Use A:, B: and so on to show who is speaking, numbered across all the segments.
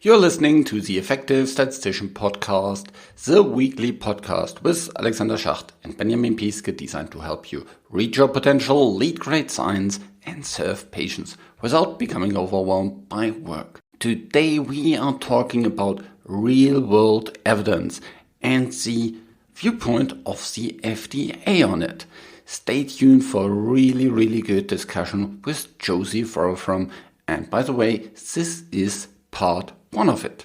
A: You're listening to the Effective Statistician podcast, the weekly podcast with Alexander Schacht and Benjamin Pieske, designed to help you reach your potential, lead great science, and serve patients without becoming overwhelmed by work. Today we are talking about real-world evidence and the viewpoint of the FDA on it. Stay tuned for a really good discussion with Josie Farrell. And by the way, this is part one of it.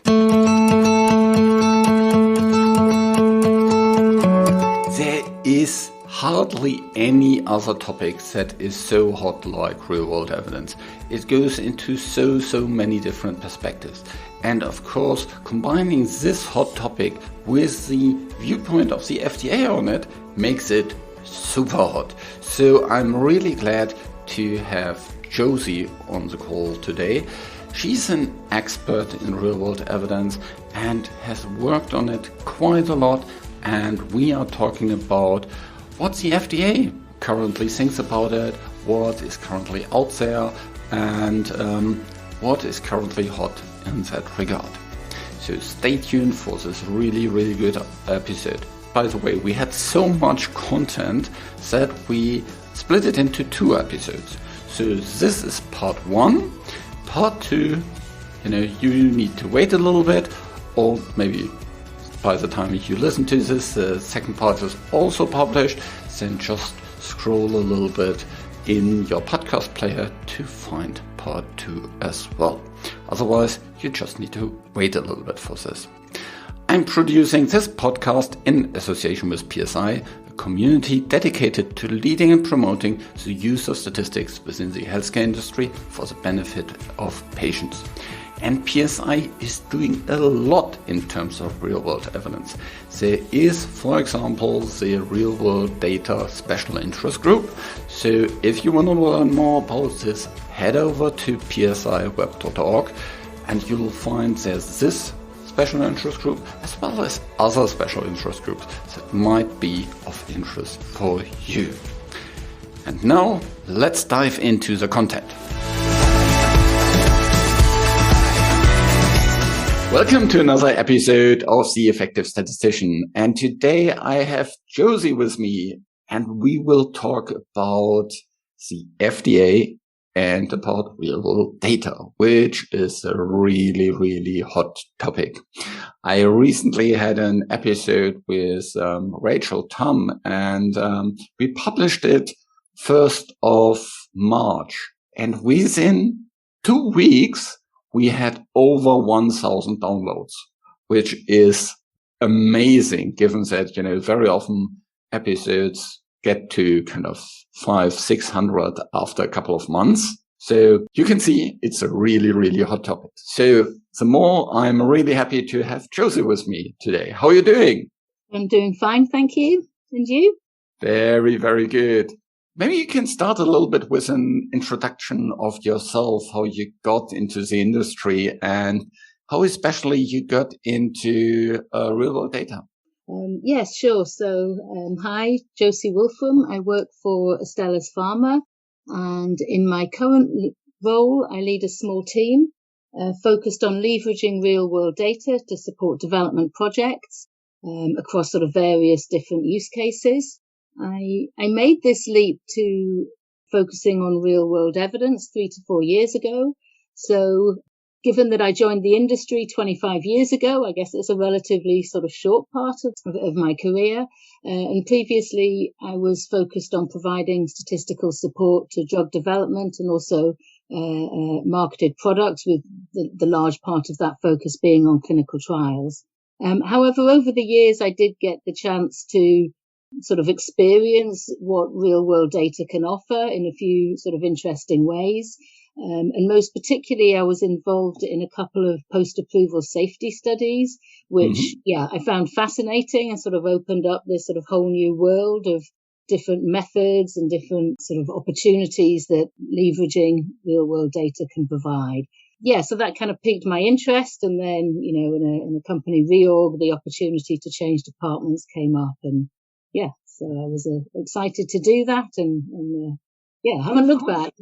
A: There is hardly any other topic that is so hot like real-world evidence. It goes into so many different perspectives. And of course, combining this hot topic with the viewpoint of the FDA on it makes it super hot. So I'm really glad to have Josie on the call today. She's an expert in real-world evidence and has worked on it quite a lot, and we are talking about what the FDA currently thinks about it, what is currently out there, and what is currently hot in that regard. So stay tuned for this really good episode. By the way, we had so much content that we split it into 2 episodes. So this is part 1. Part 2, you need to wait a little bit, or maybe by the time you listen to this, the second part is also published. Then just scroll a little bit in your podcast player to find part 2 as well. Otherwise, you just need to wait a little bit for this. I'm producing this podcast in association with PSI, a community dedicated to leading and promoting the use of statistics within the healthcare industry for the benefit of patients. And PSI is doing a lot in terms of real-world evidence. There is, for example, the real-world data special interest group. So if you want to learn more about this, head over to psiweb.org and you'll find there's this special interest group as well as other special interest groups that might be of interest for you. And now let's dive into the content. Welcome to another episode of the Effective Statistician. And today I have Josie with me, and we will talk about the FDA and about real-world data, which is a really hot topic. I recently had an episode with Rachel Tom, and we published it 1st of March. And within 2 weeks, we had over 1,000 downloads, which is amazing, given that, very often episodes get to kind of 500-600 after a couple of months. So you can see it's a really hot topic. So the more, I'm really happy to have Josie with me today. How are you doing?
B: I'm doing fine, thank you. And you?
A: Very good. Maybe you can start a little bit with an introduction of yourself, how you got into the industry and how especially you got into real-world data.
B: Yes, sure. So, hi, Josie Wolfram. I work for Astellas Pharma, and in my current role, I lead a small team focused on leveraging real-world data to support development projects across sort of various different use cases. I made this leap to focusing on real-world evidence 3 to 4 years ago. So, given that I joined the industry 25 years ago, I guess it's a relatively sort of short part of my career. And previously, I was focused on providing statistical support to drug development and also marketed products, with the large part of that focus being on clinical trials. However, over the years, I did get the chance to sort of experience what real-world data can offer in a few sort of interesting ways. And most particularly, I was involved in a couple of post-approval safety studies, which, I found fascinating and sort of opened up this sort of whole new world of different methods and different sort of opportunities that leveraging real-world data can provide. Yeah, so that kind of piqued my interest. And then, in a company reorg, the opportunity to change departments came up. And so I was excited to do that. And I haven't looked back.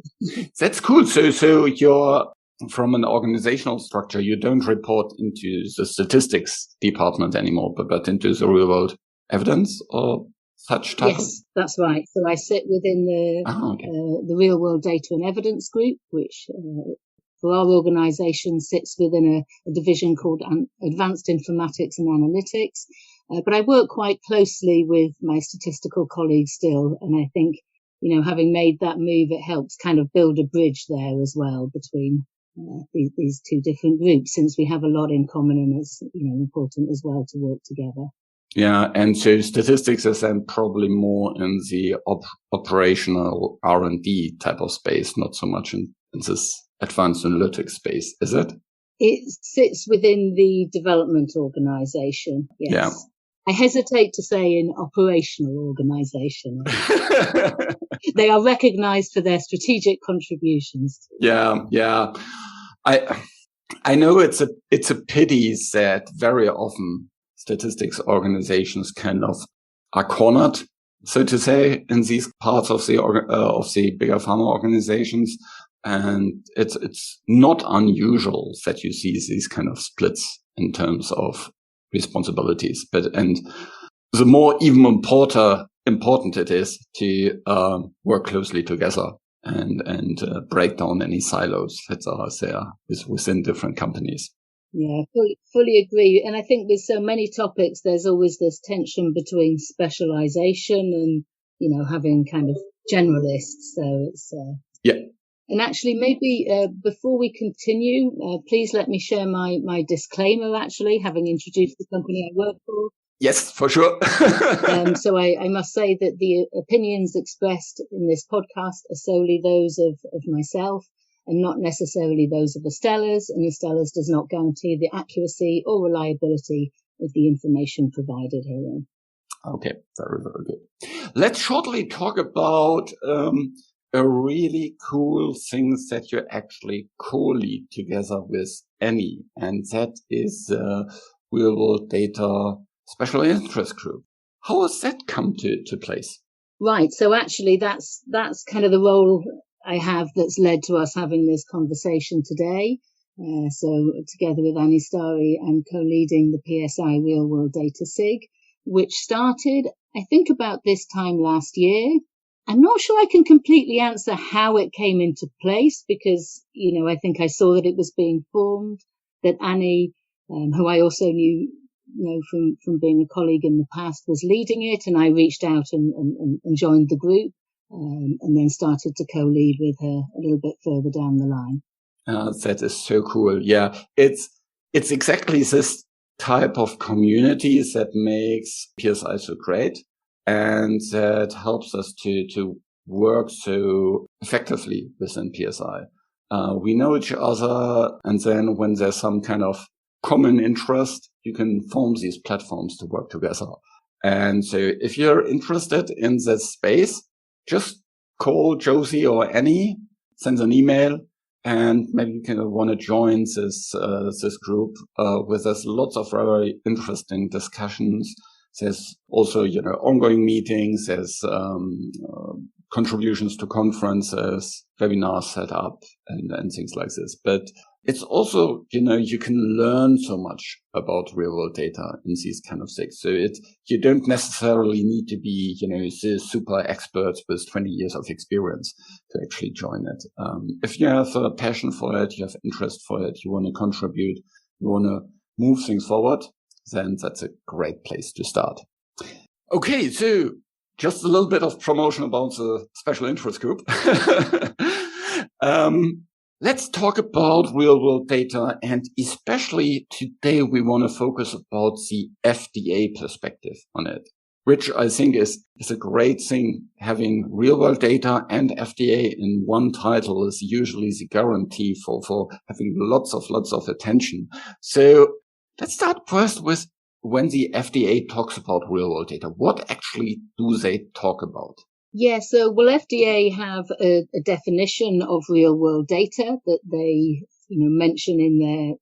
A: That's cool. So your from an organizational structure, you don't report into the statistics department anymore, but into the real world evidence or such type?
B: Yes, that's right. So I sit within the real world data and evidence group, which for our organization sits within a division called Advanced Informatics and Analytics. But I work quite closely with my statistical colleagues still. And I think, having made that move, it helps kind of build a bridge there as well between these two different groups, since we have a lot in common, and it's, important as well to work together.
A: Yeah, and so statistics is then probably more in the operational R&D type of space, not so much in this advanced analytics space, is it?
B: It sits within the development organization, yes. Yeah. I hesitate to say in operational organization. They are recognized for their strategic contributions.
A: Yeah. I know it's a pity that very often statistics organizations kind of are cornered, so to say, in these parts of the bigger pharma organizations. And it's not unusual that you see these kind of splits in terms of responsibilities. And the more even important it is to work closely together and break down any silos that are there within different companies.
B: Yeah, fully agree. And I think with so many topics, there's always this tension between specialization and, having kind of generalists. So it's
A: yeah.
B: And actually, maybe before we continue, please let me share my disclaimer, actually, having introduced the company I work for.
A: Yes, for sure.
B: So I must say that the opinions expressed in this podcast are solely those of myself and not necessarily those of Astellas, and Astellas does not guarantee the accuracy or reliability of the information provided herein.
A: Okay, very, very good. Let's shortly talk about a really cool thing that you actually co-lead together with Annie, and that is real world data special interest group. How has that come to place?
B: Right. So actually that's kind of the role I have that's led to us having this conversation today. So together with Annie Starry, I'm co-leading the PSI Real World Data SIG, which started, I think, about this time last year. I'm not sure I can completely answer how it came into place because, I think I saw that it was being formed, that Annie, who I also knew, from being a colleague in the past, was leading it, and I reached out and joined the group, and then started to co-lead with her a little bit further down the line.
A: That is so cool. Yeah, it's exactly this type of community that makes PSI so great, and that helps us to work so effectively within PSI. We know each other, and then when there's some kind of common interest, you can form these platforms to work together. And so if you're interested in that space, just call Josie or Annie, send an email, and maybe you can want to join this group with us. Lots of very interesting discussions. There's also, ongoing meetings. There's contributions to conferences, webinars set up, and things like this. But it's also, you can learn so much about real world data in these kind of things. So you don't necessarily need to be, super expert with 20 years of experience to actually join it. If you have a passion for it, you have interest for it, you want to contribute, you want to move things forward, then that's a great place to start. Okay, so just a little bit of promotion about the special interest group. Let's talk about real world data, and especially today we want to focus about the FDA perspective on it, which I think is a great thing. Having real world data and FDA in one title is usually the guarantee for having lots of attention. So let's start first with when the FDA talks about real world data. What actually do they talk about?
B: Yeah, so FDA have a definition of real world data that they, mention in their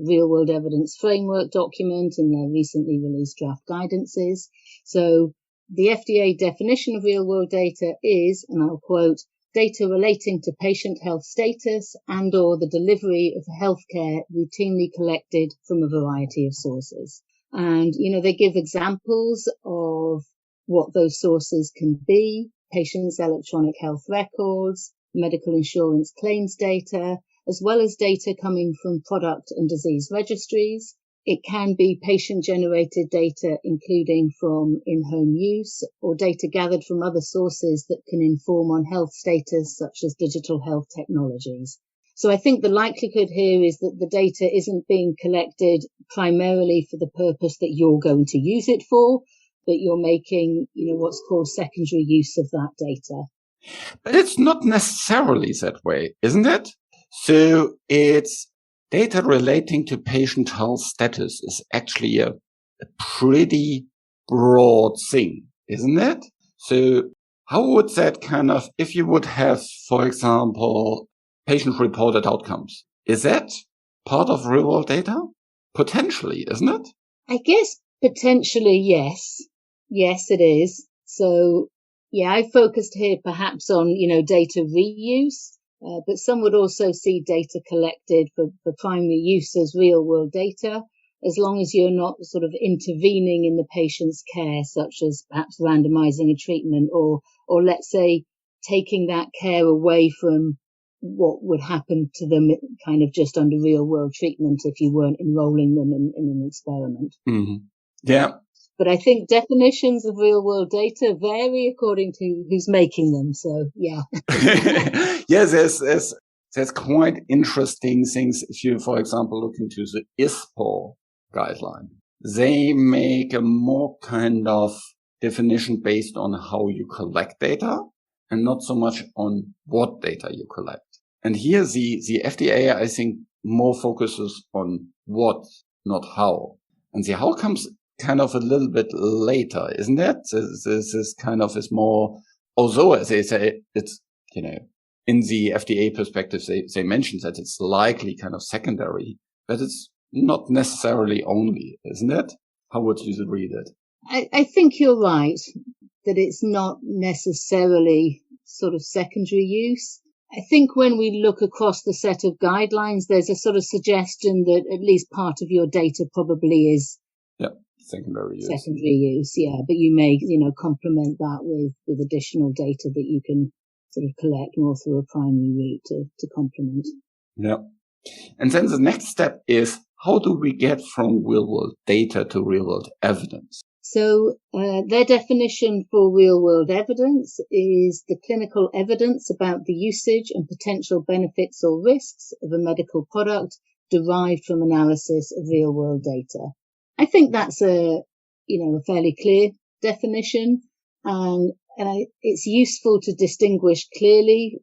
B: real world evidence framework document and their recently released draft guidances. So the FDA definition of real world data is, and I'll quote, data relating to patient health status and or the delivery of healthcare routinely collected from a variety of sources. And, they give examples of what those sources can be: patients' electronic health records, medical insurance claims data, as well as data coming from product and disease registries. It can be patient-generated data, including from in-home use, or data gathered from other sources that can inform on health status, such as digital health technologies. So I think the likelihood here is that the data isn't being collected primarily for the purpose that you're going to use it for, but you're making, what's called secondary use of that data.
A: But it's not necessarily that way, isn't it? So it's data relating to patient health status is actually a pretty broad thing, isn't it? So how would that if you would have, for example, patient-reported outcomes, is that part of real-world data? Potentially, isn't it?
B: I guess potentially, yes. Yes, it is. So, yeah, I focused here perhaps on, data reuse. But some would also see data collected for primary use as real-world data, as long as you're not sort of intervening in the patient's care, such as perhaps randomizing a treatment or let's say, taking that care away from what would happen to them kind of just under real-world treatment if you weren't enrolling them in an experiment.
A: Mm-hmm. Yeah.
B: But I think definitions of real-world data vary according to who's making them. So, yeah.
A: Yes, there's quite interesting things. If you, for example, look into the ISPO guideline, they make a more kind of definition based on how you collect data and not so much on what data you collect. And here the FDA, I think, more focuses on what, not how. And the how comes kind of a little bit later, isn't it? This is kind of is more, although as they say, it's, in the FDA perspective, they mention that it's likely kind of secondary, but it's not necessarily only, isn't it? How would you read it?
B: I think you're right that it's not necessarily sort of secondary use. I think when we look across the set of guidelines, there's a sort of suggestion that at least part of your data probably is
A: secondary
B: use, yeah. But you may, complement that with additional data that you can sort of collect more through a primary route to complement.
A: Yeah. And then the next step is, how do we get from real-world data to real-world evidence?
B: So their definition for real-world evidence is the clinical evidence about the usage and potential benefits or risks of a medical product derived from analysis of real-world data. I think that's a fairly clear definition, and it's useful to distinguish clearly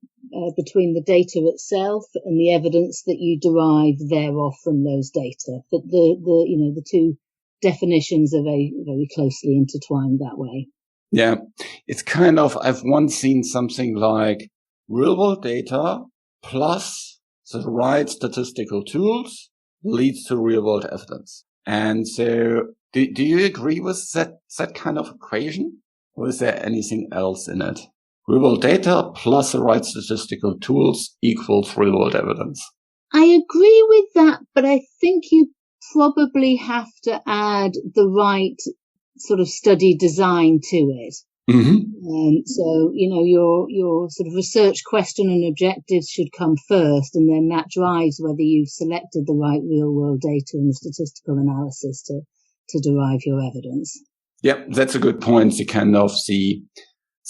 B: between the data itself and the evidence that you derive thereof from those data. But the two definitions are very, very closely intertwined that way.
A: Yeah, it's kind of, I've once seen something like real-world data plus the right statistical tools leads to real-world evidence. And so do you agree with that kind of equation? Or is there anything else in it? Real-world data plus the right statistical tools equals real-world evidence.
B: I agree with that, but I think you probably have to add the right sort of study design to it.
A: Mm-hmm.
B: So, your sort of research question and objectives should come first, and then that drives whether you've selected the right real-world data and the statistical analysis to derive your evidence.
A: Yeah, that's a good point. You kind of see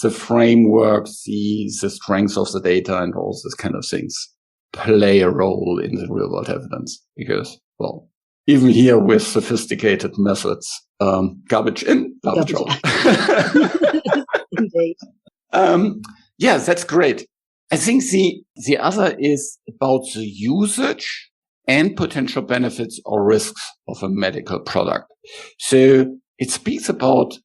A: the framework, the strength of the data and all these kind of things play a role in the real-world evidence because, well, even here with sophisticated methods, garbage in, garbage out.
B: Indeed.
A: Yeah, that's great. I think the other is about the usage and potential benefits or risks of a medical product. So it speaks about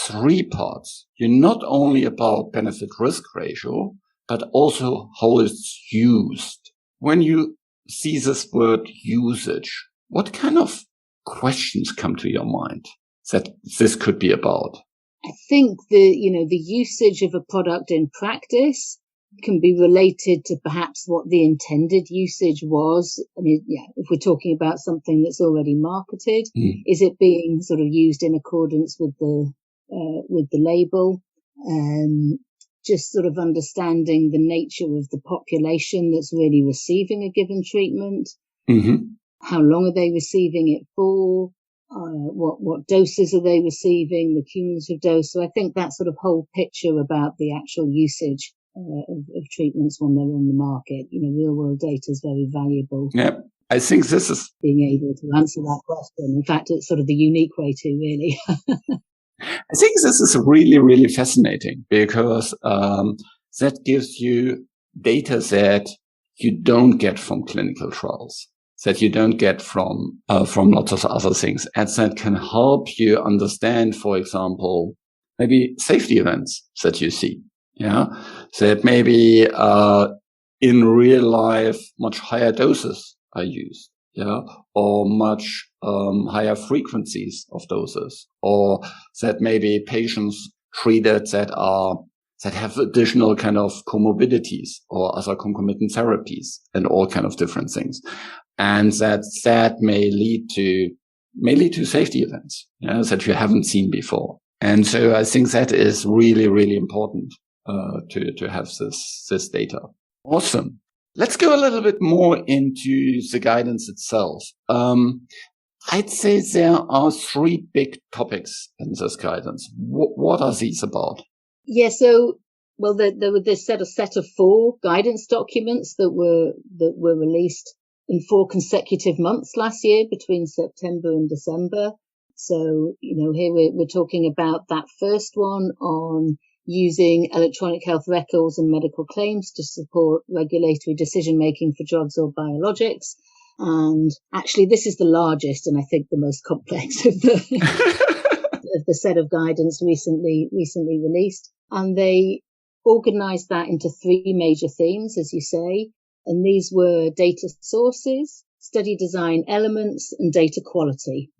A: three parts. You're not only about benefit risk ratio, but also how it's used. When you see this word usage, what kind of questions come to your mind that this could be about?
B: I think the usage of a product in practice, can be related to perhaps what the intended usage was. I mean, if we're talking about something that's already marketed, is it being sort of used in accordance with the label? Just sort of understanding the nature of the population that's really receiving a given treatment. How long are they receiving it for? What doses are they receiving? The cumulative dose. So I think that sort of whole picture about the actual usage of treatments when they're on the market, real world data is very valuable.
A: Yeah, I think this is
B: being able to answer that question. In fact, it's sort of the unique way to really.
A: I think this is really, really fascinating because that gives you data that you don't get from clinical trials, that you don't get from lots of other things, and that can help you understand, for example, maybe safety events that you see. Yeah, that maybe in real life much higher doses are used. Yeah, or much higher frequencies of doses, or that maybe patients treated that have additional kind of comorbidities or other concomitant therapies and all kind of different things, and that may lead to safety events, that you haven't seen before. And so I think that is really, really important to have this data. Awesome. Let's go a little bit more into the guidance itself. I'd say there are 3 big topics in this guidance. What are these about?
B: Yeah, so, well, there were this set of 4 guidance documents that were released in 4 consecutive months last year between September and December. So, here we're talking about that first one on using electronic health records and medical claims to support regulatory decision-making for drugs or biologics. And actually, this is the largest and I think the most complex of the set of guidance recently released. And they organized that into 3 major themes, as you say. And these were data sources, study design elements, and data quality.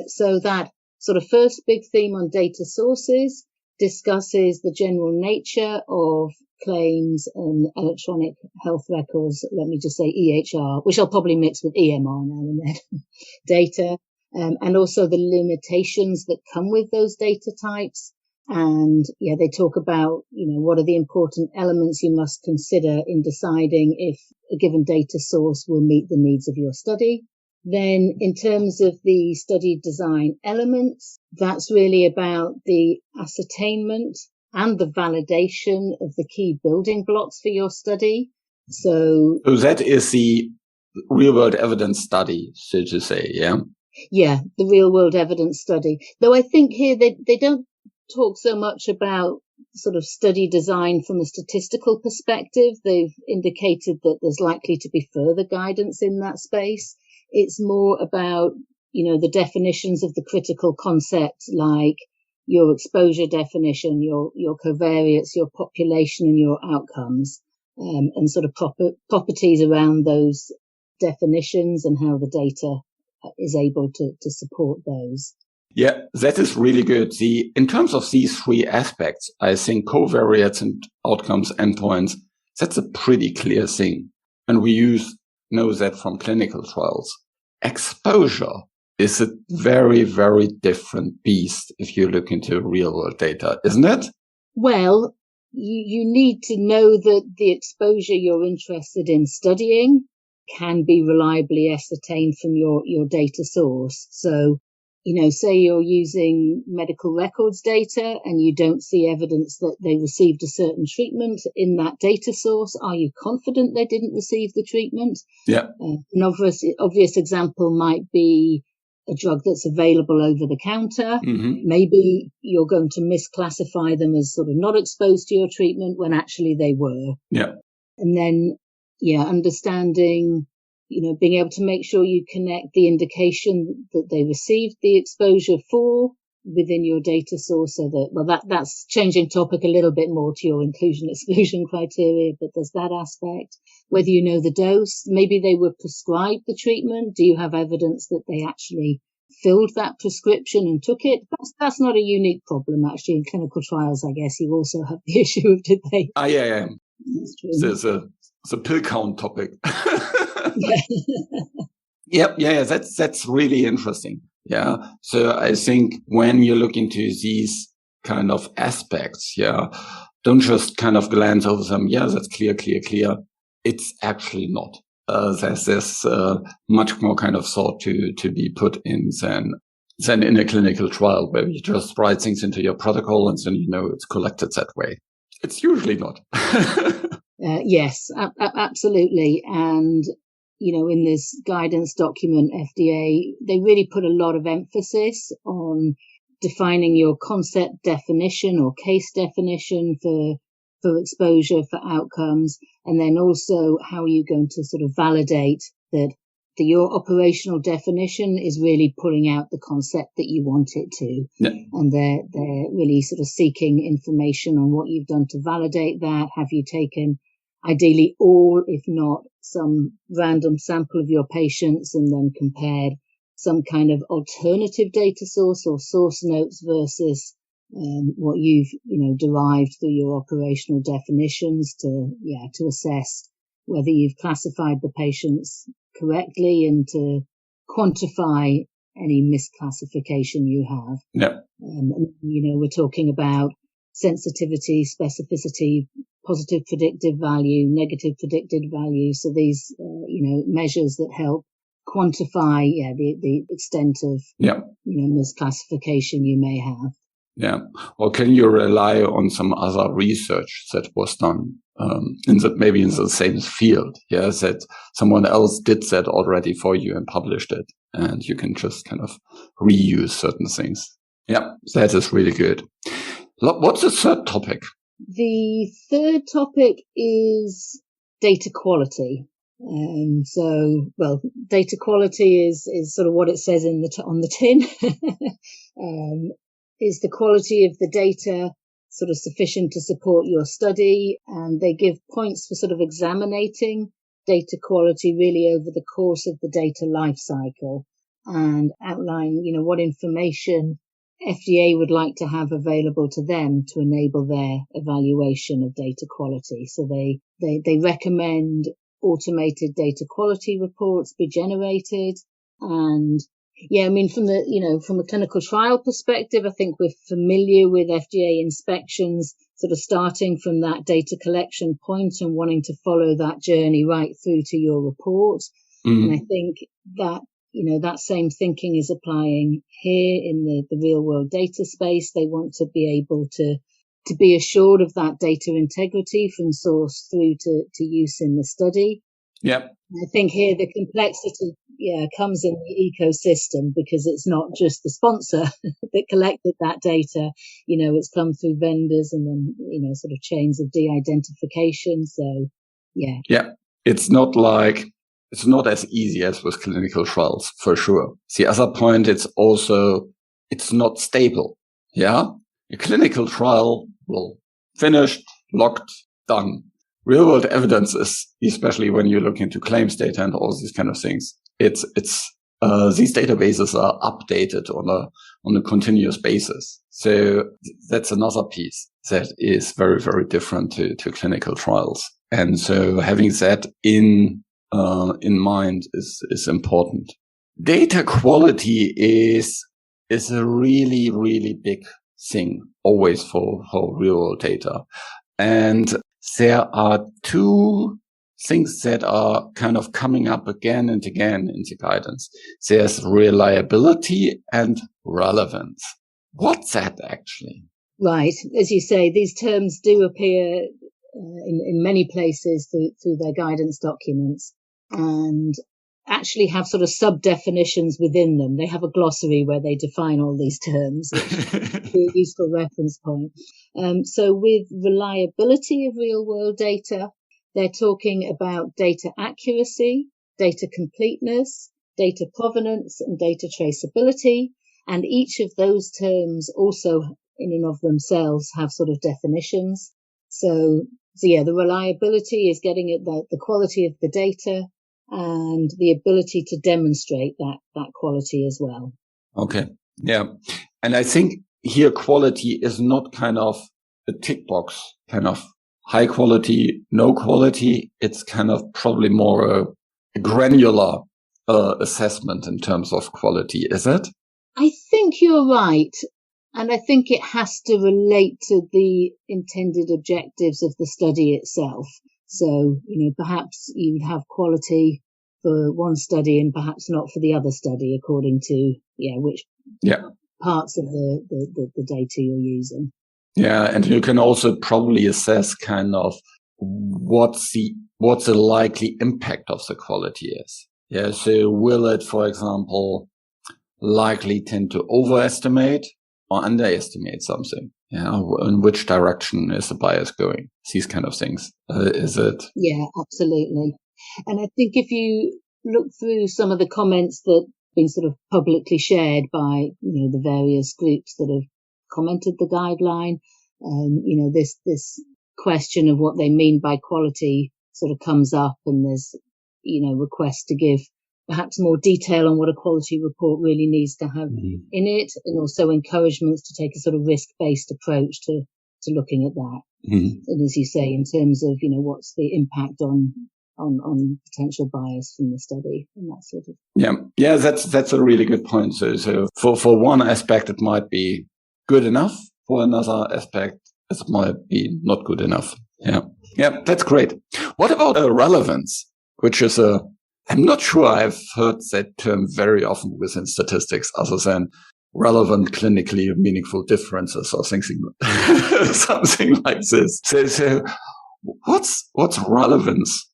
B: So that sort of first big theme on data sources discusses the general nature of claims and electronic health records, let me just say EHR, which I'll probably mix with EMR now and then, data, and also the limitations that come with those data types. And they talk about, what are the important elements you must consider in deciding if a given data source will meet the needs of your study. Then in terms of the study design elements, that's really about the ascertainment and the validation of the key building blocks for your study. So
A: that is the real world evidence study, so to say, yeah?
B: Yeah, the real world evidence study. Though I think here they don't talk so much about sort of study design from a statistical perspective. They've indicated that there's likely to be further guidance in that space. It's more about, the definitions of the critical concepts like your exposure definition, your covariates, your population and your outcomes, and sort of properties around those definitions and how the data is able to support those.
A: Yeah, that is really good. In terms of these 3 aspects, I think covariates and outcomes endpoints, that's a pretty clear thing. And we know that from clinical trials. Exposure is a very, very different beast if you look into real world data, isn't it?
B: Well, you need to know that the exposure you're interested in studying can be reliably ascertained from your data source. So, say you're using medical records data and you don't see evidence that they received a certain treatment in that data source. Are you confident they didn't receive the treatment?
A: Yeah.
B: An obvious example might be a drug that's available over the counter.
A: Mm-hmm.
B: Maybe you're going to misclassify them as sort of not exposed to your treatment when actually they were.
A: Yeah.
B: And then, understanding, being able to make sure you connect the indication that they received the exposure for within your data source so that, that's changing topic a little bit more to your inclusion exclusion criteria, but there's that aspect. Whether you know the dose, maybe they were prescribed the treatment. Do you have evidence that they actually filled that prescription and took it? That's not a unique problem, actually. In clinical trials, I guess you also have the issue of did they That's true.
A: It's a pill count topic. Yeah, that's really interesting. Yeah. So I think when you look into these kind of aspects, don't just kind of glance over them. Yeah, that's clear. It's actually not. There's much more kind of thought to be put in than in a clinical trial where you just write things into your protocol and then it's collected that way. It's usually not.
B: Yes, absolutely. And in this guidance document, FDA, they really put a lot of emphasis on defining your concept definition or case definition for exposure, for outcomes, and then also how are you going to sort of validate that your operational definition is really pulling out the concept that you want it to.
A: Yeah.
B: And they're really sort of seeking information on what you've done to validate that. Have you taken ideally all, if not some random sample of your patients and then compared some kind of alternative data source or source notes versus what you've derived through your operational definitions to assess whether you've classified the patients correctly and to quantify any misclassification you have.
A: Yeah.
B: We're talking about sensitivity, specificity, positive predictive value, negative predicted value. So these, measures that help quantify, the extent of, misclassification you may have.
A: Yeah. Or can you rely on some other research that was done, maybe in the same field? Yeah. That someone else did that already for you and published it, and you can just kind of reuse certain things. Yeah. That is really good. What's the third topic?
B: The third topic is data quality. Data quality is sort of what it says on the tin. Is the quality of the data sort of sufficient to support your study? And they give points for sort of examining data quality really over the course of the data life cycle and outline, what information FDA would like to have available to them to enable their evaluation of data quality. So they recommend automated data quality reports be generated. And from a clinical trial perspective, I think we're familiar with FDA inspections sort of starting from that data collection point and wanting to follow that journey right through to your report. Mm-hmm. And I think that that same thinking is applying here in the real world data space. They want to be able to be assured of that data integrity from source through to use in the study.
A: Yeah.
B: I think here the complexity, comes in the ecosystem because it's not just the sponsor that collected that data. It's come through vendors and then, sort of chains of de-identification. So, yeah.
A: Yeah. It's not as easy as with clinical trials, for sure. The other point, it's not stable. Yeah. A clinical trial will finished, locked, done. Real world evidence is, especially when you look into claims data and all these kind of things, these databases are updated on a continuous basis. So that's another piece that is very, very different to clinical trials. And so having that in mind is important. Data quality is a really, really big thing always for real world data. And there are two things that are kind of coming up again and again in the guidance. There's reliability and relevance. What's that actually?
B: Right. As you say, these terms do appear in many places through their guidance documents and actually have sort of sub-definitions within them. They have a glossary where they define all these terms, which is a useful reference point. So with reliability of real-world data, they're talking about data accuracy, data completeness, data provenance, and data traceability. And each of those terms also, in and of themselves, have sort of definitions. So the reliability is getting at the quality of the data and the ability to demonstrate that quality as well.
A: Okay. Yeah. And I think here quality is not kind of a tick box kind of high quality, no quality. It's kind of probably more a granular assessment in terms of quality, is it?
B: I think you're right. And I think it has to relate to the intended objectives of the study itself. So, perhaps you would have quality for one study and perhaps not for the other study, according to, which parts of the data you're using.
A: Yeah, and you can also probably assess kind of what's the likely impact of the quality is. Yeah, so will it, for example, likely tend to overestimate or underestimate something? Yeah, in which direction is the bias going? These kind of things. Is it?
B: Yeah, absolutely. And I think if you look through some of the comments that have been sort of publicly shared by, the various groups that have commented the guideline, this question of what they mean by quality sort of comes up, and there's, requests to give perhaps more detail on what a quality report really needs to have in it, and also encouragements to take a sort of risk-based approach to looking at that. And as you say, in terms of, what's the impact on potential bias from the study and that sort of.
A: Yeah, that's a really good point. So for one aspect, it might be good enough. For another aspect, it might be not good enough. Yeah, that's great. What about relevance, which is I'm not sure I've heard that term very often within statistics, other than relevant clinically meaningful differences or something like this. So what's relevance?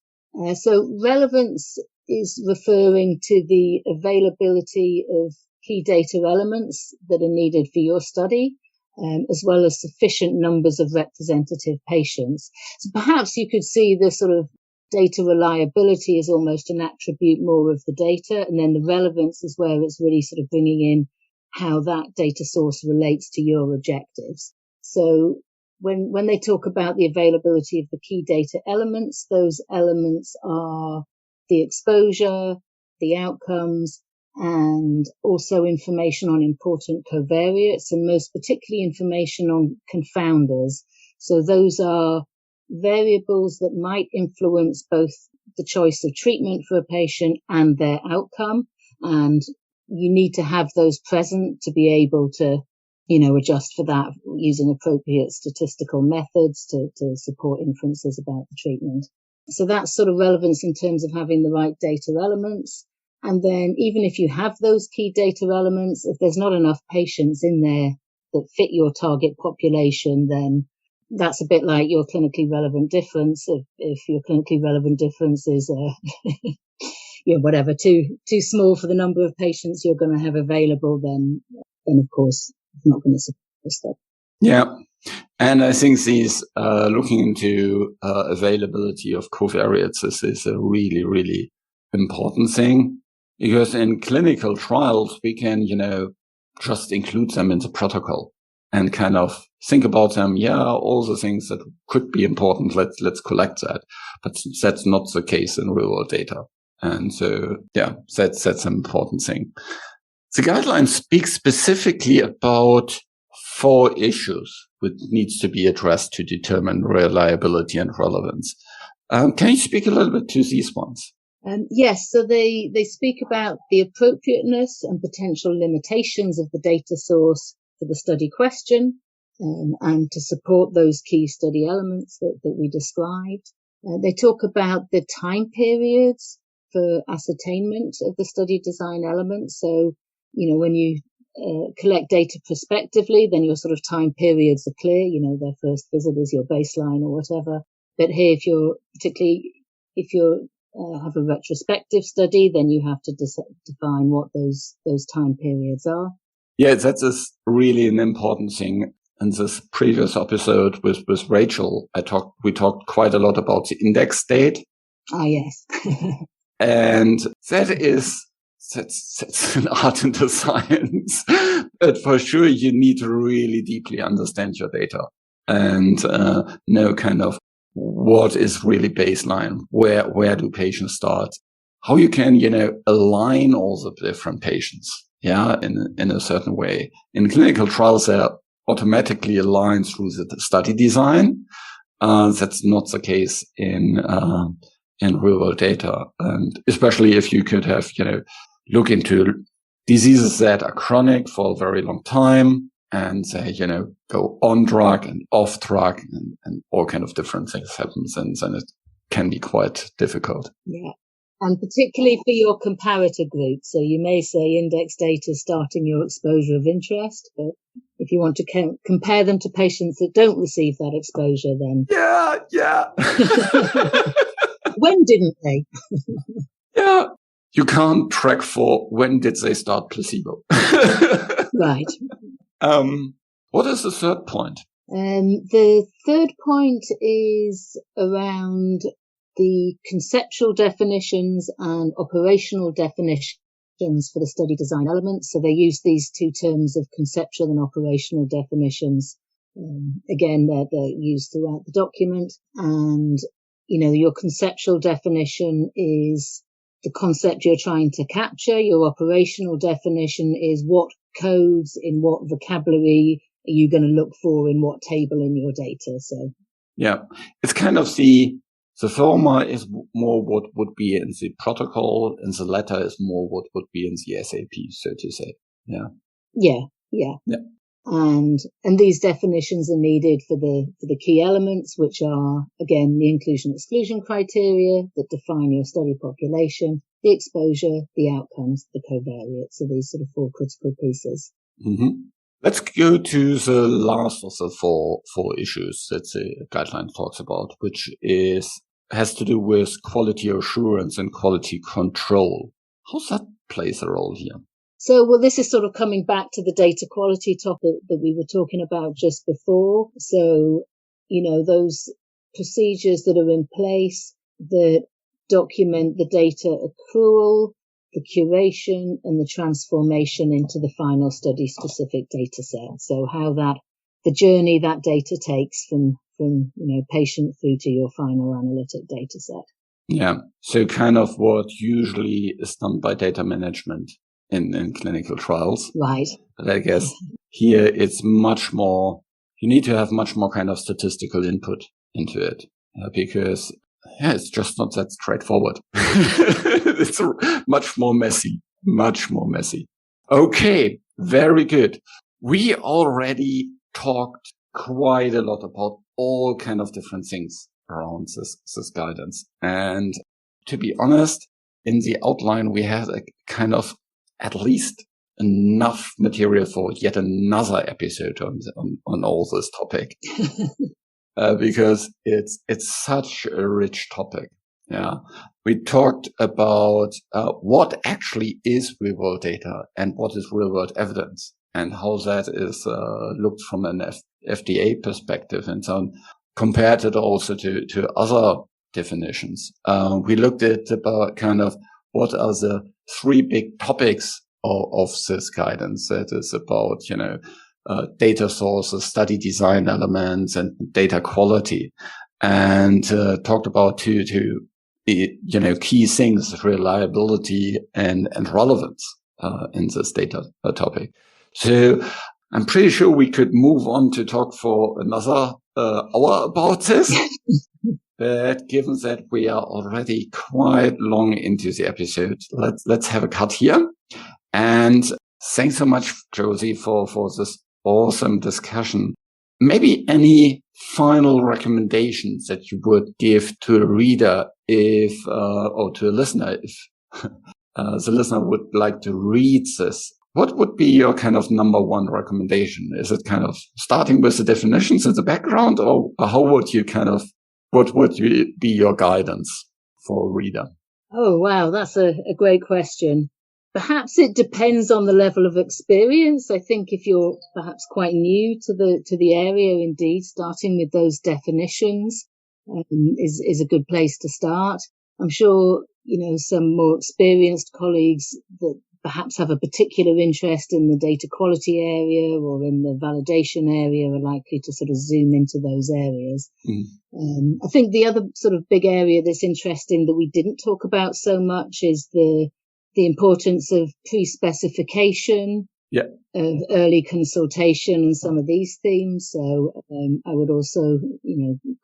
B: So relevance is referring to the availability of key data elements that are needed for your study, as well as sufficient numbers of representative patients. So perhaps you could see the sort of data reliability is almost an attribute more of the data, and then the relevance is where it's really sort of bringing in how that data source relates to your objectives. So when they talk about the availability of the key data elements, those elements are the exposure, the outcomes, and also information on important covariates, and most particularly information on confounders. So those are variables that might influence both the choice of treatment for a patient and their outcome. And you need to have those present to be able to, adjust for that using appropriate statistical methods to support inferences about the treatment. So that's sort of relevance in terms of having the right data elements. And then even if you have those key data elements, if there's not enough patients in there that fit your target population, then that's a bit like your clinically relevant difference. If your clinically relevant difference is, too small for the number of patients you're going to have available, then of course it's not going to support the study.
A: Yeah. And I think these looking into availability of covariates is a really, really important thing, because in clinical trials, we can, just include them in the protocol and kind of think about them. Yeah, all the things that could be important, let's collect that. But that's not the case in real world data. And so, that's an important thing. The guideline speaks specifically about 4 issues which needs to be addressed to determine reliability and relevance. Can you speak a little bit to these ones?
B: Yes, so they speak about the appropriateness and potential limitations of the data source for the study question, and to support those key study elements that we described. They talk about the time periods for ascertainment of the study design elements. So, when you collect data prospectively, then your sort of time periods are clear. Their first visit is your baseline or whatever. But here, if you have a retrospective study, then you have to define what those time periods are.
A: Yeah, that is really an important thing. In this previous episode with Rachel, we talked quite a lot about the index date.
B: Ah, yes.
A: And that's an art and a science. But for sure, you need to really deeply understand your data and know kind of what is really baseline, where do patients start, how you can, align all the different patients, in a certain way. In clinical trials, they're automatically aligned through the study design, That's not the case in real world data. And especially if you could have, look into diseases that are chronic for a very long time and say, go on drug and off drug and all kind of different things happens. And then it can be quite difficult.
B: Yeah. And particularly for your comparator group. So you may say index data starting your exposure of interest, but if you want to compare them to patients that don't receive that exposure, then.
A: Yeah.
B: When didn't they?
A: Yeah. You can't track for when did they start placebo.
B: Right.
A: What is the third point?
B: The third point is around the conceptual definitions and operational definitions for the study design elements. So they use these two terms of conceptual and operational definitions. Again, they're used throughout the document. And, your conceptual definition is the concept you're trying to capture. Your operational definition is what codes in what vocabulary are you going to look for in what table in your data. So,
A: yeah, it's kind of the former is more what would be in the protocol, and the latter is more what would be in the SAP, so to say. Yeah.
B: And these definitions are needed for the key elements, which are, again, the inclusion-exclusion criteria that define your study population, the exposure, the outcomes, the covariates. So these sort of four critical pieces.
A: Mm-hmm. Let's go to the last of the four issues that the guideline talks about, which has to do with quality assurance and quality control. How's that plays a role here?
B: So, this is sort of coming back to the data quality topic that we were talking about just before. So, those procedures that are in place that document the data accrual, the curation, and the transformation into the final study-specific data set. So how the journey that data takes from patient through to your final analytic data set.
A: Yeah. So kind of what usually is done by data management in clinical trials.
B: Right.
A: But I guess here it's much more, you need to have much more kind of statistical input into it because it's just not that straightforward. It's much more messy. Okay. Very good. We already talked quite a lot about all kind of different things around this guidance. And to be honest, in the outline, we had a kind of at least enough material for yet another episode on all this topic. Because it's such a rich topic. Yeah. We talked about, what actually is real world data and what is real world evidence and how that is, looked from an FDA perspective and so on, compared it also to other definitions. We looked at about kind of what are the three big topics of this guidance that is about, data sources, study design elements, and data quality, and talked about two key things: reliability and relevance in this data topic. So I'm pretty sure we could move on to talk for another hour about this. But given that we are already quite long into the episode, let's have a cut here. And thanks so much, Josie, for this awesome discussion. Maybe any final recommendations that you would give to a reader or to a listener if the listener would like to read this? What would be your kind of number one recommendation? Is it kind of starting with the definitions in the background, or how would you what would be your guidance for a reader?
B: Oh, wow. That's a great question. Perhaps it depends on the level of experience. I think if you're perhaps quite new to the area, indeed, starting with those definitions is a good place to start. I'm sure, some more experienced colleagues that perhaps have a particular interest in the data quality area or in the validation area are likely to sort of zoom into those areas. I think the other sort of big area that's interesting that we didn't talk about so much is the importance of pre-specification early consultation and some of these themes. So I would also,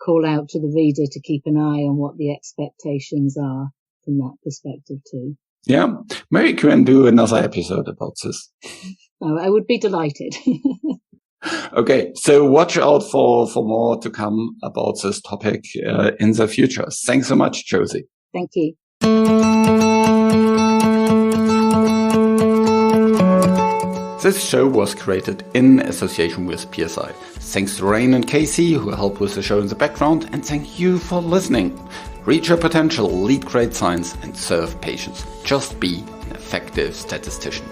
B: call out to the reader to keep an eye on what the expectations are from that perspective too.
A: Yeah, maybe you can do another episode about this.
B: Oh, I would be delighted.
A: Okay, so watch out for more to come about this topic in the future. Thanks so much, Josie.
B: Thank you.
A: This show was created in association with PSI. Thanks to Rain and Casey, who helped with the show in the background, and thank you for listening. Reach your potential, lead great science, and serve patients. Just be an effective statistician.